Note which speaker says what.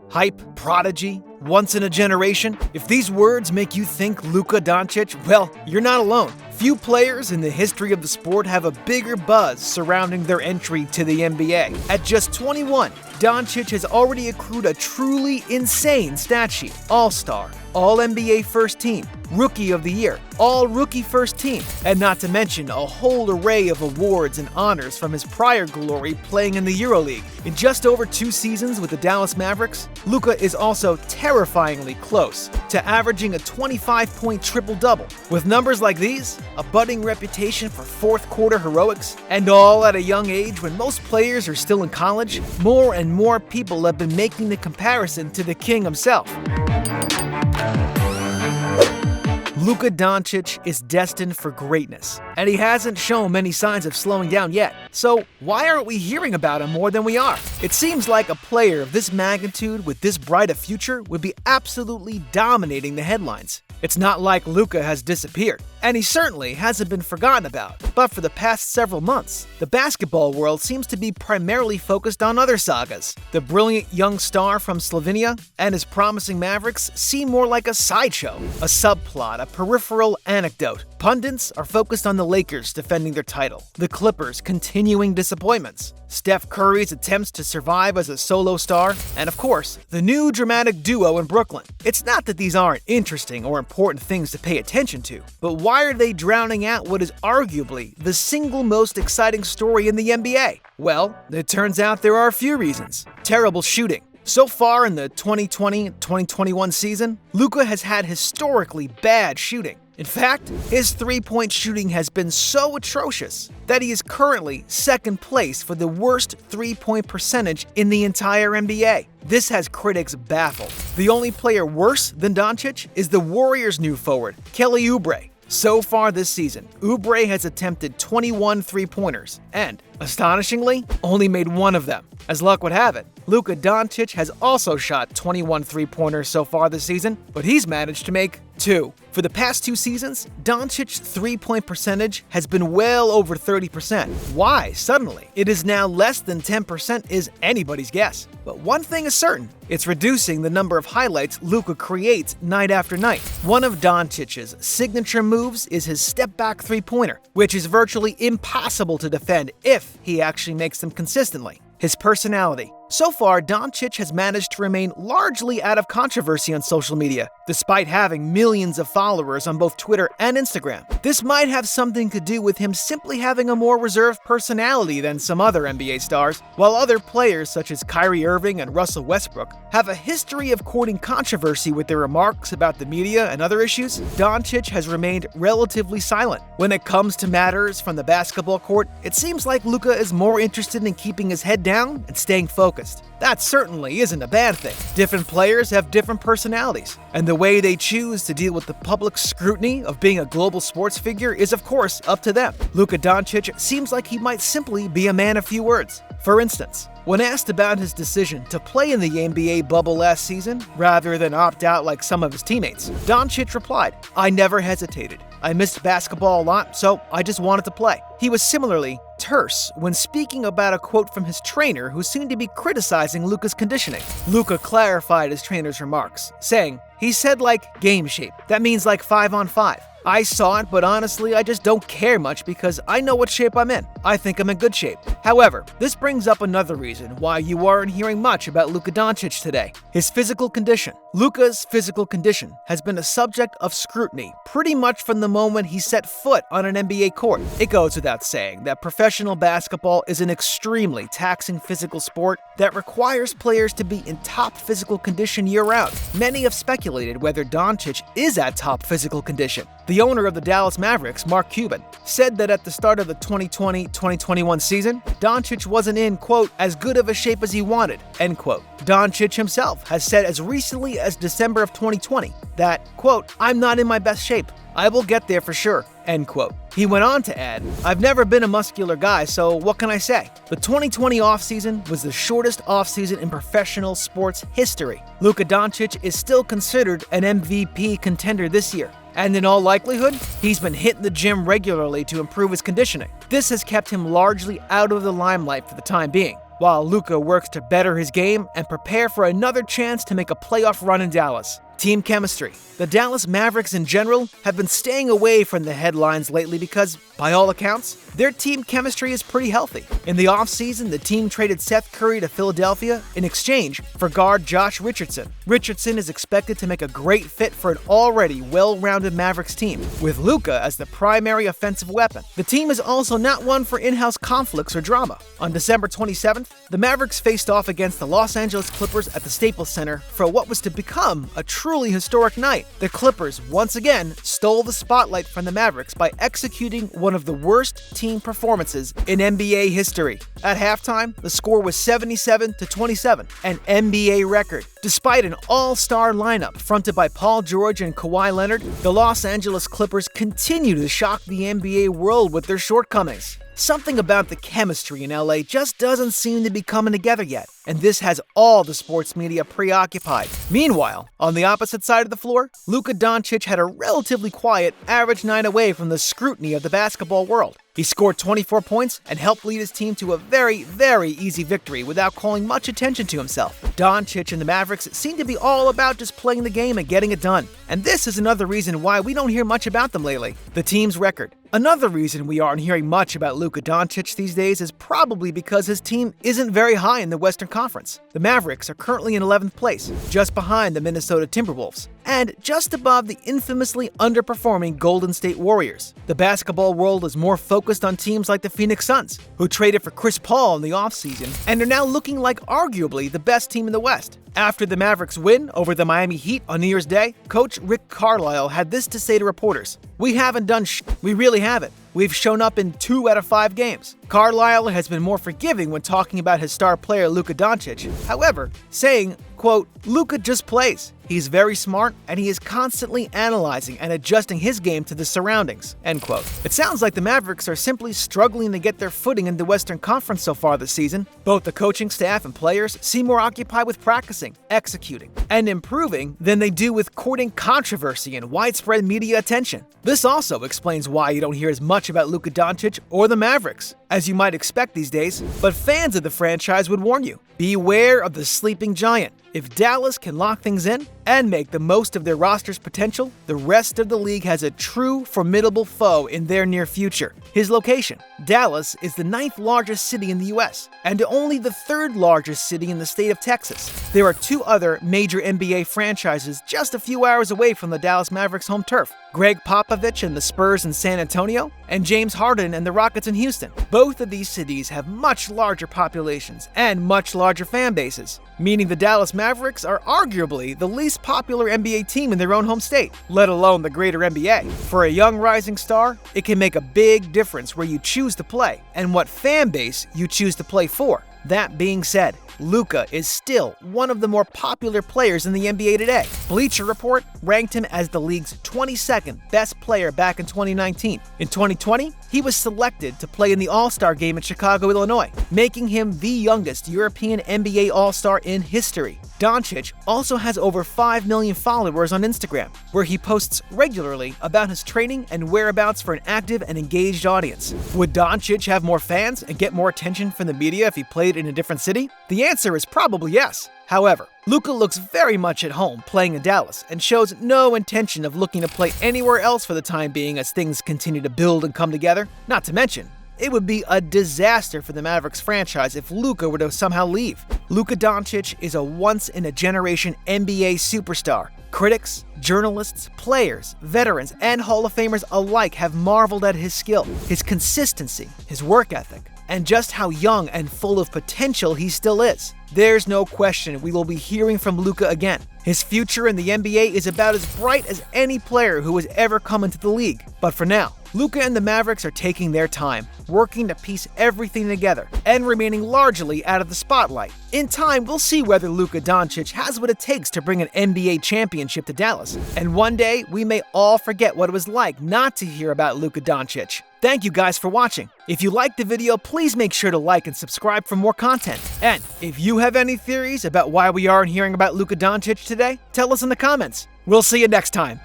Speaker 1: Hype, prodigy, once in a generation. If these words make you think Luka Doncic, well, you're not alone. Few players in the history of the sport have a bigger buzz surrounding their entry to the NBA. At just 21, Doncic has already accrued a truly insane stat sheet. All-Star, All-NBA First Team, Rookie of the Year, All-Rookie First Team, and not to mention a whole array of awards and honors from his prior glory playing in the EuroLeague. In just over 2 seasons with the Dallas Mavericks, Luka is also terrifyingly close to averaging a 25-point triple-double. With numbers like these, a budding reputation for fourth-quarter heroics, and all at a young age when most players are still in college, more and more people have been making the comparison to the king himself. Luka Doncic is destined for greatness, and he hasn't shown many signs of slowing down yet. So why aren't we hearing about him more than we are? It seems like a player of this magnitude with this bright a future would be absolutely dominating the headlines. It's not like Luka has disappeared, and he certainly hasn't been forgotten about. But for the past several months, the basketball world seems to be primarily focused on other sagas. The brilliant young star from Slovenia and his promising Mavericks seem more like a sideshow, a subplot, a peripheral anecdote. Pundits are focused on the Lakers defending their title, the Clippers' continuing disappointments, Steph Curry's attempts to survive as a solo star, and of course, the new dramatic duo in Brooklyn. It's not that these aren't interesting or important things to pay attention to, but why are they drowning out what is arguably the single most exciting story in the NBA? Well, it turns out there are a few reasons. Terrible shooting. So far in the 2020-2021 season, Luka has had historically bad shooting. In fact, his three-point shooting has been so atrocious that he is currently second place for the worst three-point percentage in the entire NBA. This has critics baffled. The only player worse than Doncic is the Warriors' new forward, Kelly Oubre. So far this season, Oubre has attempted 21 three-pointers and, astonishingly, only made one of them. As luck would have it, Luka Doncic has also shot 21 three-pointers so far this season, but he's managed to make 2. For the past 2 seasons, Doncic's three-point percentage has been well over 30%. Why, suddenly, it is now less than 10% is anybody's guess. But one thing is certain, it's reducing the number of highlights Luka creates night after night. One of Doncic's signature moves is his step-back three-pointer, which is virtually impossible to defend if he actually makes them consistently. His personality. So far, Doncic has managed to remain largely out of controversy on social media, despite having millions of followers on both Twitter and Instagram. This might have something to do with him simply having a more reserved personality than some other NBA stars, while other players such as Kyrie Irving and Russell Westbrook have a history of courting controversy with their remarks about the media and other issues. Doncic has remained relatively silent. When it comes to matters from the basketball court, it seems like Luka is more interested in keeping his head down and staying focused. That certainly isn't a bad thing. Different players have different personalities, and the way they choose to deal with the public scrutiny of being a global sports figure is of course up to them. Luka Doncic seems like he might simply be a man of few words. For instance, when asked about his decision to play in the NBA bubble last season, rather than opt out like some of his teammates, Doncic replied, "I never hesitated. I missed basketball a lot, so I just wanted to play." He was similarly terse when speaking about a quote from his trainer who seemed to be criticizing Luka's conditioning. Luka clarified his trainer's remarks, saying, "He said like game shape. That means like 5-on-5. I saw it, but honestly, I just don't care much because I know what shape I'm in. I think I'm in good shape." However, this brings up another reason why you aren't hearing much about Luka Doncic today. His physical condition. Luka's physical condition has been a subject of scrutiny pretty much from the moment he set foot on an NBA court. It goes without saying that professional basketball is an extremely taxing physical sport that requires players to be in top physical condition year-round. Many have speculated whether Doncic is at top physical condition. The owner of the Dallas Mavericks, Mark Cuban, said that at the start of the 2020-2021 season, Doncic wasn't in, quote, as good of a shape as he wanted, end quote. Doncic himself has said as recently as December of 2020 that, quote, "I'm not in my best shape. I will get there for sure," end quote. He went on to add, "I've never been a muscular guy, so what can I say?" The 2020 offseason was the shortest offseason in professional sports history. Luka Doncic is still considered an MVP contender this year. And in all likelihood, he's been hitting the gym regularly to improve his conditioning. This has kept him largely out of the limelight for the time being. while Luka works to better his game and prepare for another chance to make a playoff run in Dallas. Team chemistry. The Dallas Mavericks in general have been staying away from the headlines lately because, by all accounts, their team chemistry is pretty healthy. In the offseason, the team traded Seth Curry to Philadelphia in exchange for guard Josh Richardson. Richardson is expected to make a great fit for an already well-rounded Mavericks team, with Luka as the primary offensive weapon. The team is also not one for in-house conflicts or drama. On December 27th, the Mavericks faced off against the Los Angeles Clippers at the Staples Center for what was to become a truly historic night. The Clippers once again stole the spotlight from the Mavericks by executing one of the worst team performances in NBA history. At halftime, the score was 77-27, an NBA record. Despite an all-star lineup fronted by Paul George and Kawhi Leonard, the Los Angeles Clippers continue to shock the NBA world with their shortcomings. Something about the chemistry in LA just doesn't seem to be coming together yet, and this has all the sports media preoccupied. Meanwhile, on the opposite side of the floor, Luka Doncic had a relatively quiet, average night away from the scrutiny of the basketball world. He scored 24 points and helped lead his team to a very, very easy victory without calling much attention to himself. Doncic and the Mavericks seem to be all about just playing the game and getting it done. And this is another reason why we don't hear much about them lately. The team's record. Another reason we aren't hearing much about Luka Doncic these days is probably because his team isn't very high in the Western Conference. The Mavericks are currently in 11th place, just behind the Minnesota Timberwolves, and just above the infamously underperforming Golden State Warriors. The basketball world is more focused on teams like the Phoenix Suns, who traded for Chris Paul in the offseason and are now looking like arguably the best team in the West. After the Mavericks' win over the Miami Heat on New Year's Day, Coach Rick Carlisle had this to say to reporters: "We haven't done we really haven't. We've shown up in 2 out of 5 games." Carlisle has been more forgiving when talking about his star player Luka Doncic, however, saying, quote, "Luka just plays. He's very smart, and he is constantly analyzing and adjusting his game to the surroundings," end quote. It sounds like the Mavericks are simply struggling to get their footing in the Western Conference so far this season. Both the coaching staff and players seem more occupied with practicing, executing, and improving than they do with courting controversy and widespread media attention. This also explains why you don't hear as much about Luka Doncic or the Mavericks, as you might expect these days, but fans of the franchise would warn you. Beware of the sleeping giant. If Dallas can lock things in and make the most of their roster's potential, the rest of the league has a true formidable foe in their near future. His location. Dallas is the 9th largest city in the US and only the 3rd largest city in the state of Texas. There are 2 other major NBA franchises just a few hours away from the Dallas Mavericks' home turf: Greg Popovich and the Spurs in San Antonio, and James Harden and the Rockets in Houston. Both of these cities have much larger populations and much larger fan bases, meaning the Dallas Mavericks are arguably the least popular NBA team in their own home state, let alone the greater NBA. For a young rising star, it can make a big difference where you choose to play and what fan base you choose to play for. That being said, Luka is still one of the more popular players in the NBA today. Bleacher Report ranked him as the league's 22nd best player back in 2019. In 2020, he was selected to play in the All-Star game in Chicago, Illinois, making him the youngest European NBA All-Star in history. Doncic also has over 5 million followers on Instagram, where he posts regularly about his training and whereabouts for an active and engaged audience. Would Doncic have more fans and get more attention from the media if he played in a different city? The answer is probably yes. However, Luka looks very much at home playing in Dallas and shows no intention of looking to play anywhere else for the time being as things continue to build and come together. Not to mention, it would be a disaster for the Mavericks franchise if Luka were to somehow leave. Luka Doncic is a once-in-a-generation NBA superstar. Critics, journalists, players, veterans, and Hall of Famers alike have marveled at his skill, his consistency, his work ethic, and just how young and full of potential he still is. There's no question we will be hearing from Luka again. His future in the NBA is about as bright as any player who has ever come into the league. But for now, Luka and the Mavericks are taking their time, working to piece everything together, and remaining largely out of the spotlight. In time, we'll see whether Luka Doncic has what it takes to bring an NBA championship to Dallas. And one day, we may all forget what it was like not to hear about Luka Doncic. Thank you guys for watching. If you liked the video, please make sure to like and subscribe for more content. And if you have any theories about why we aren't hearing about Luka Doncic today, tell us in the comments. We'll see you next time.